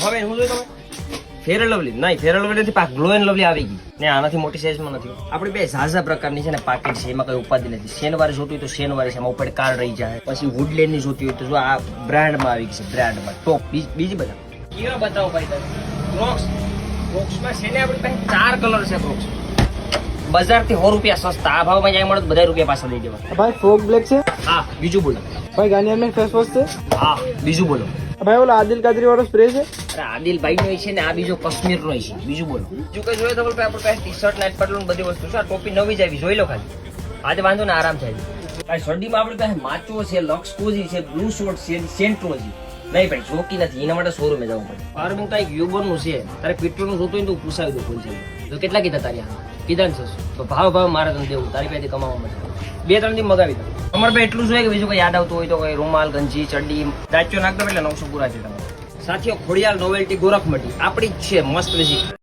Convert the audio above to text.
હવે હું જોયું તમે ફેર લવલી નહીં, ફેર લવલી નથી, પાક ગ્લો એન્ડ લવલી આવી ગઈ ને આનાથી મોટી સાઈઝમાં નથી. આપણી બે ઝાઝા પ્રકારની છે ને પાકેટ છે, એમાં કઈ ઉપાધિ નથી. શેનવારી જોતી હોય તો શેનવારી છે, એમાં ઉપર કાર્ડ રહી જાય. પછી વુડલેન્ડ ની જોતી હોય તો જો આ બ્રાન્ડમાં આવી ગઈ છે, બ્રાન્ડમાં ટોપ. બીજી બધા કેવા બતાવો ભાઈ તમે. ક્રોક્સ, ક્રોક્સમાં છે ને આપણી પાસે 4 કલર છે. ક્રોક્સ બજારથી 100 રૂપિયા સસ્તા, આ ભાવમાં જાય મળે તો બધા રૂપિયા પાછા દઈ દેવા. ભાઈ ફોક બ્લેક છે. હા બીજું બોલો. ભાઈ ગાર્નિયર મેન ફેસ વોશ છે. હા બીજું બોલો. ભાઈ ઓલા આદિલ કાદરી વાળો સ્પ્રે છે. અરે આદિલભાઈ નો છે ને આ બીજો કાશ્મીર નો છે. બીજું બોલો. બીજું કઈ જોઈએ તો બોલ આપણે પાસે ટી શર્ટ નાઇટ પટલું બધી વસ્તુ છે. ટોપી નવી જ આવી, જોઈ લો ખાલી. આજે વાંધો ને આરામ થાય. ભાઈ શરડીમાં આપણી પાસે માચો છે, લક્સ કોઝી છે, બ્લુ શોર્ટ છે, સેન્ટ્રો છે. નહીં ભાઈ જોકી નથી, એના માટે શોરૂમે જવું પડે. ફાર્મિંગ તો એક યુબોન નું છે. તારે પેટ્રોલ નું જોતું હોય તો પૂછાવી દો કોઈ છે તો. કેટલા કીધા તારી કીધા ને તો ભાવ મારે તને દેવું, તારી પાસે કમાવા માટે 2-3 દી મગાવી દો. તમારે ભાઈ એટલું જોઈએ કે બીજું કઈ યાદ આવતું હોય તો કઈ રૂમાલ, ગંજી, ચડ્ડી, દાચ્યો નાખ દો એટલે 900 પૂરા છે તમારે. સાથીઓ ખોડિયાલ નોવેલ્ટી ગોરખમટી આપણી જ છે, મસ્ત વિઝિટ.